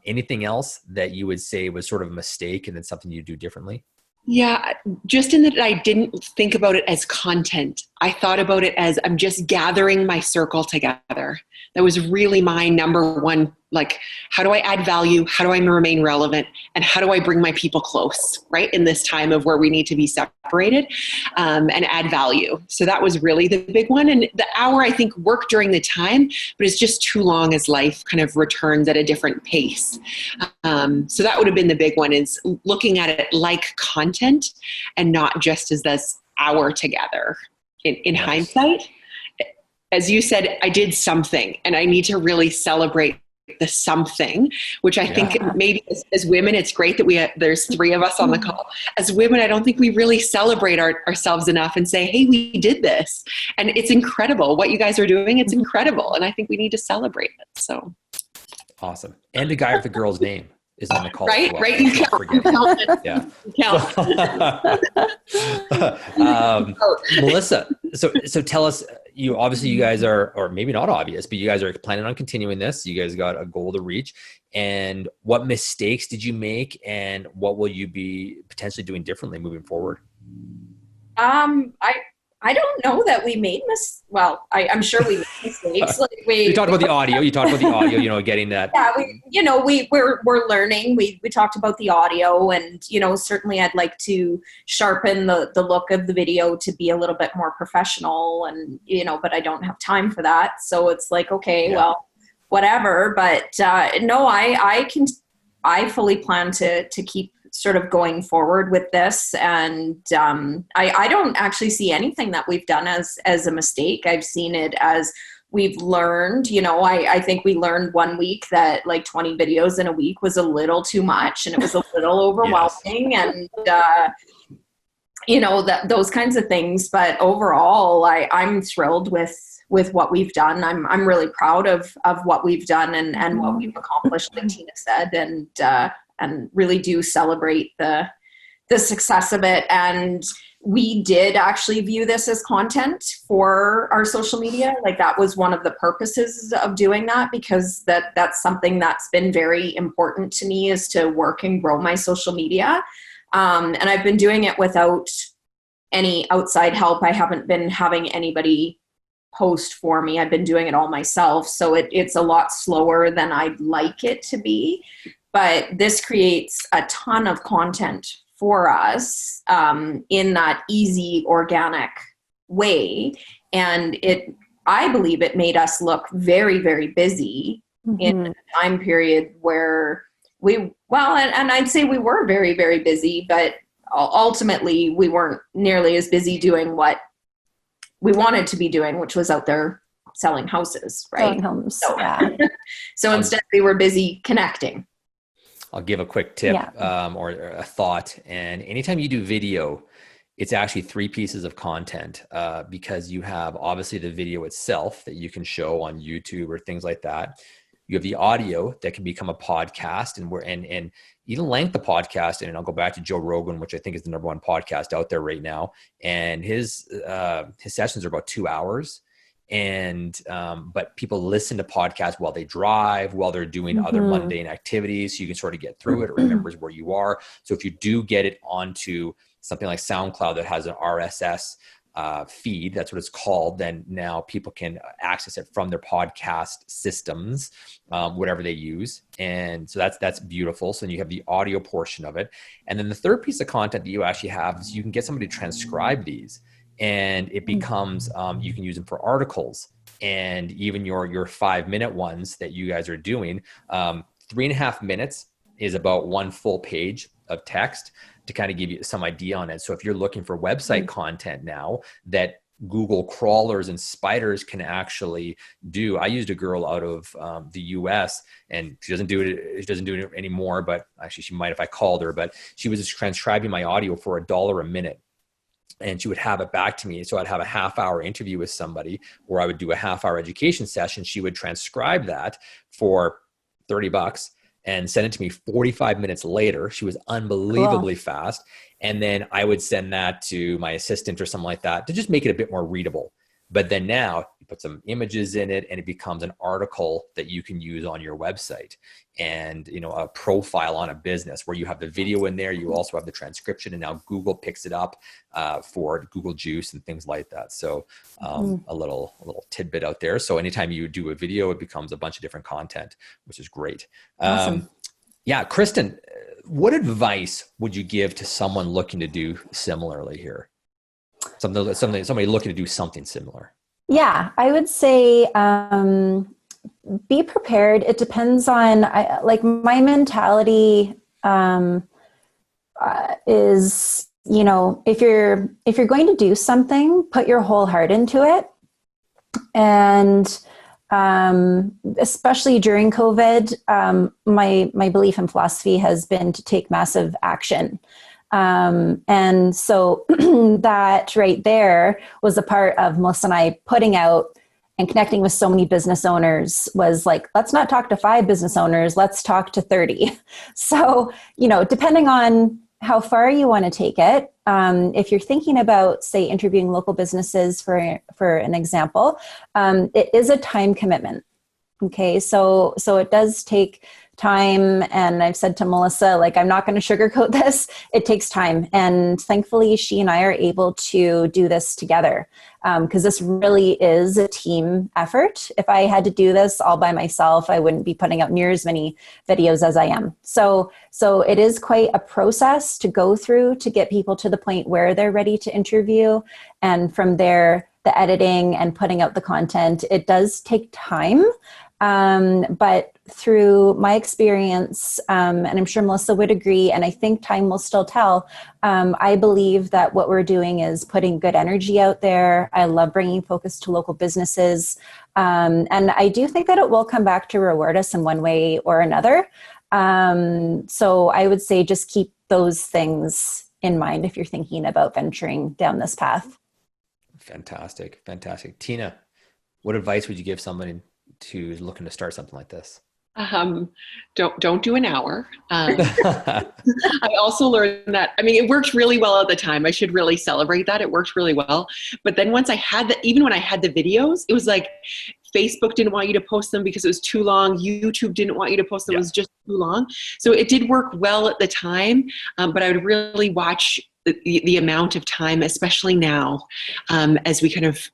S1: Anything else that you would say was sort of a mistake and then something you do differently?
S4: Yeah, just in that I didn't think about it as content. I thought about it as I'm just gathering my circle together. That was really my number one, like, how do I add value? How do I remain relevant? And how do I bring my people close, right? In this time of where we need to be separated and add value. So that was really the big one. And the hour, I think, worked during the time, but it's just too long as life kind of returns at a different pace. So that would have been the big one, is looking at it like content and not just as this hour together. In hindsight, as you said, I did something, and I need to really celebrate the something, which I think maybe as women, it's great that there's three of us on the call. As women, I don't think we really celebrate ourselves enough and say, hey, we did this. And it's incredible what you guys are doing. It's incredible. And I think we need to celebrate it. So
S1: awesome. And the guy with the girl's name is on the call.
S4: Right,
S1: well.
S4: right. You count.
S1: Yeah.
S4: Count.
S1: Melissa, so tell us, you guys are, or maybe not obvious, but you guys are planning on continuing this. You guys got a goal to reach. and what mistakes did you make, and what will you be potentially doing differently moving forward?
S2: I don't know that we made I'm sure we made mistakes.
S1: You talked about the audio. Getting that.
S2: Yeah, we're learning. We talked about the audio, and certainly I'd like to sharpen the look of the video to be a little bit more professional, and but I don't have time for that. So it's like, okay, well, whatever. But no, I fully plan to keep sort of going forward with this. And I don't actually see anything that we've done as a mistake. I've seen it as we've learned. I think we learned 1 week that like 20 videos in a week was a little too much, and it was a little overwhelming. And those kinds of things. But overall, I'm thrilled with what we've done. I'm really proud of what we've done and what we've accomplished, like Tina said, and really do celebrate the success of it. And we did actually view this as content for our social media. Like that was one of the purposes of doing that, because that's something that's been very important to me, is to work and grow my social media. And I've been doing it without any outside help. I haven't been having anybody post for me. I've been doing it all myself. So it's a lot slower than I'd like it to be. But this creates a ton of content for us in that easy, organic way. And I believe it made us look very, very busy in a time period where and I'd say we were very, very busy, but ultimately we weren't nearly as busy doing what we wanted to be doing, which was out there selling houses, right?
S3: Selling homes,
S2: So instead we were busy connecting.
S1: I'll give a quick tip or a thought. And anytime you do video, it's actually 3 pieces of content because you have obviously the video itself that you can show on YouTube or things like that. You have the audio that can become a podcast, and even length of podcast. And I'll go back to Joe Rogan, which I think is the #1 podcast out there right now. And his sessions are about 2 hours. And, but people listen to podcasts while they drive, while they're doing other mundane activities. So you can sort of get through it. It remembers where you are. So if you do get it onto something like SoundCloud that has an RSS feed, that's what it's called, then now people can access it from their podcast systems, whatever they use. And so that's beautiful. So then you have the audio portion of it. And then the third piece of content that you actually have is you can get somebody to transcribe these. And it becomes, you can use them for articles, and even your 5-minute ones that you guys are doing. 3.5 minutes is about 1 full page of text to kind of give you some idea on it. So if you're looking for website content now that Google crawlers and spiders can actually do, I used a girl out of the US, and she doesn't do it anymore, but actually she might if I called her, but she was just transcribing my audio for $1 a minute. And she would have it back to me. So I'd have a half-hour interview with somebody, or I would do a half-hour education session. She would transcribe that for $30 and send it to me 45 minutes later. She was unbelievably fast. And then I would send that to my assistant or something like that to just make it a bit more readable. But then now you put some images in it, and it becomes an article that you can use on your website, and a profile on a business where you have the video in there. You also have the transcription, and now Google picks it up for Google Juice and things like that. So a little tidbit out there. So anytime you do a video, it becomes a bunch of different content, which is great.
S3: Awesome.
S1: Kristin, what advice would you give to someone looking to do similarly here? Somebody looking to do something similar.
S3: Yeah, I would say be prepared. It depends on, like my mentality is, if you're going to do something, put your whole heart into it. And especially during COVID, my belief and philosophy has been to take massive action. And so that right there was a part of Melissa and I putting out and connecting with so many business owners, was like, let's not talk to 5 business owners, let's talk to 30. So, depending on how far you want to take it, if you're thinking about, say, interviewing local businesses for an example, it is a time commitment. Okay, so it does take time. And I've said to Melissa, like, I'm not going to sugarcoat this. It takes time. And thankfully, she and I are able to do this together, because this really is a team effort. If I had to do this all by myself, I wouldn't be putting out near as many videos as I am. So it is quite a process to go through to get people to the point where they're ready to interview. And from there, the editing and putting out the content, it does take time. But through my experience, and I'm sure Melissa would agree, and I think time will still tell, I believe that what we're doing is putting good energy out there. I love bringing focus to local businesses. And I do think that it will come back to reward us in one way or another. So I would say just keep those things in mind if you're thinking about venturing down this path.
S1: Fantastic. Tina, what advice would you give somebody who's looking to start something like this?
S4: Don't do an hour. I also learned that, I mean, it worked really well at the time. I should really celebrate that. It worked really well. But then once I had even when I had the videos, it was like Facebook didn't want you to post them because it was too long. YouTube didn't want you to post them. It was just too long. So it did work well at the time. But I would really watch the amount of time, especially now, as we kind of,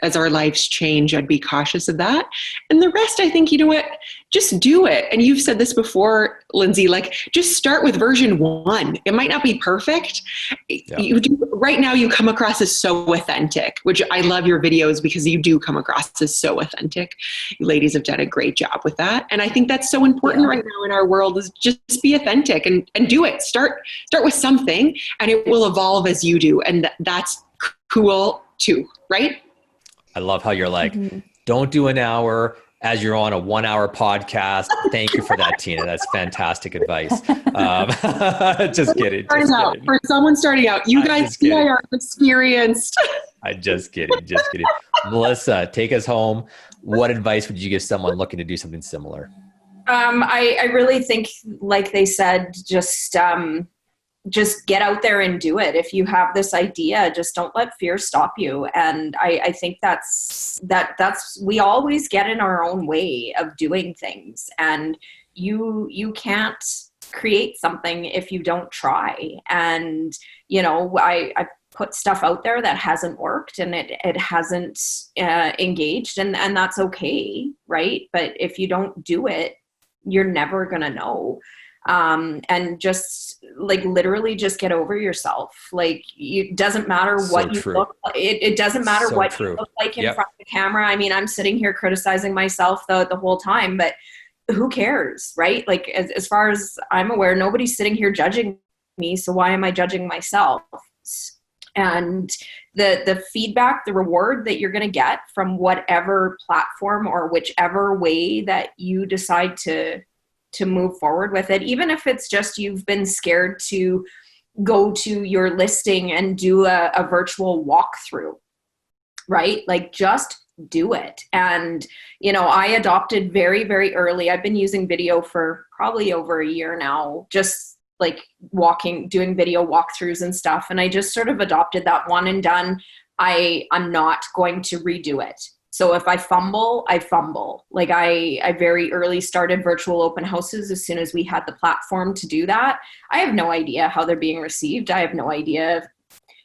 S4: as our lives change, I'd be cautious of that. And the rest, I think, you know what, just do it. And you've said this before, Lindsay, like, just start with version 1. It might not be perfect. Right now you come across as so authentic, which I love your videos because you do come across as so authentic. You ladies have done a great job with that. And I think that's so important right now in our world, is just be authentic and do it. Start with something, and it will evolve as you do. And that's cool too, right?
S1: I love how you're like, don't do an hour as you're on a 1-hour podcast. Thank you for that, Tina. That's fantastic advice. Just kidding.
S4: For someone starting out, you guys are experienced.
S1: I'm just kidding. Melissa, take us home. What advice would you give someone looking to do something similar?
S2: I really think, like they said, just get out there and do it. If you have this idea, just don't let fear stop you. And I think that's we always get in our own way of doing things, and you can't create something if you don't try. And, you know, I put stuff out there that hasn't worked and it hasn't engaged, and that's okay. Right. But if you don't do it, you're never going to know. And just like literally just get over yourself. Like, it doesn't matter what you look like. It doesn't matter what you look like in front of the camera. I mean, I'm sitting here criticizing myself the whole time, but who cares, right? Like, as far as I'm aware, nobody's sitting here judging me. So why am I judging myself? And the feedback, the reward that you're going to get from whatever platform or whichever way that you decide to move forward with it, even if it's just you've been scared to go to your listing and do a virtual walkthrough, right? Like, just do it. And, you know, I adopted very, very early. I've been using video for probably over a year now, just like doing video walkthroughs and stuff. And I just sort of adopted that one and done. I'm not going to redo it. So if I fumble, I fumble. Like, I very early started virtual open houses as soon as we had the platform to do that. I have no idea how they're being received. I have no idea,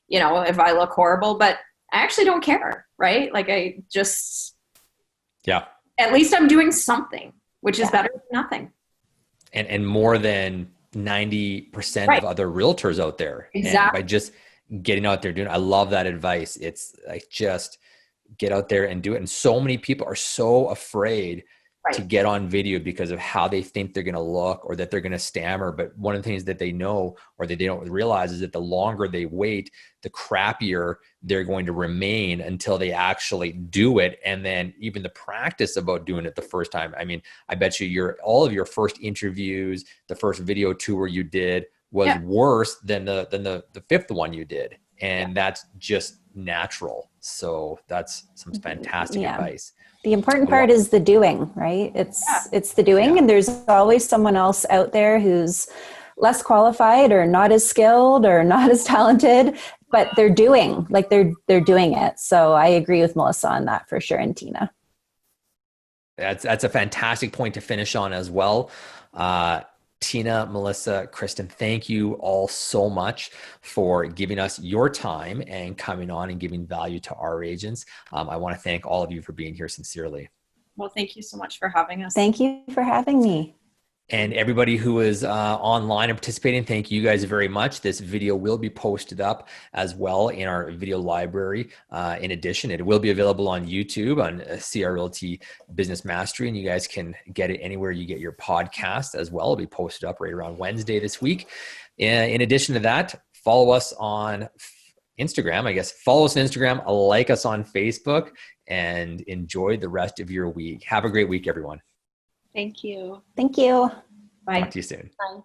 S2: you know, if I look horrible, but I actually don't care, right? Like, I just, at least I'm doing something, which is better than nothing.
S1: And more than 90% of other realtors out there.
S2: Exactly.
S1: And by just getting out there doing, I love that advice. It's like, just get out there and do it. And so many people are so afraid to get on video because of how they think they're going to look, or that they're going to stammer. But one of the things that they know, or that they don't realize, is that the longer they wait, the crappier they're going to remain until they actually do it. And then even the practice about doing it the first time. I mean, I bet you all of your first interviews, the first video tour you did was worse than the fifth one you did. And that's just natural. So that's some fantastic advice.
S3: The important part is the doing, right? It's the doing, and there's always someone else out there who's less qualified or not as skilled or not as talented, but they're doing it. So I agree with Melissa on that for sure, and Tina.
S1: That's a fantastic point to finish on as well. Tina, Melissa, Kristin, thank you all so much for giving us your time and coming on and giving value to our agents. I want to thank all of you for being here sincerely.
S2: Well, thank you so much for having us.
S3: Thank you for having me.
S1: And everybody who is online and participating, thank you guys very much. This video will be posted up as well in our video library. In addition, it will be available on YouTube on CIR Realty Business Mastery, and you guys can get it anywhere you get your podcast as well. It'll be posted up right around Wednesday this week. In addition to that, follow us on Instagram. Follow us on Instagram, like us on Facebook, and enjoy the rest of your week. Have a great week, everyone.
S4: Thank you.
S3: Thank you.
S2: Bye.
S1: Talk to you soon.
S4: Bye.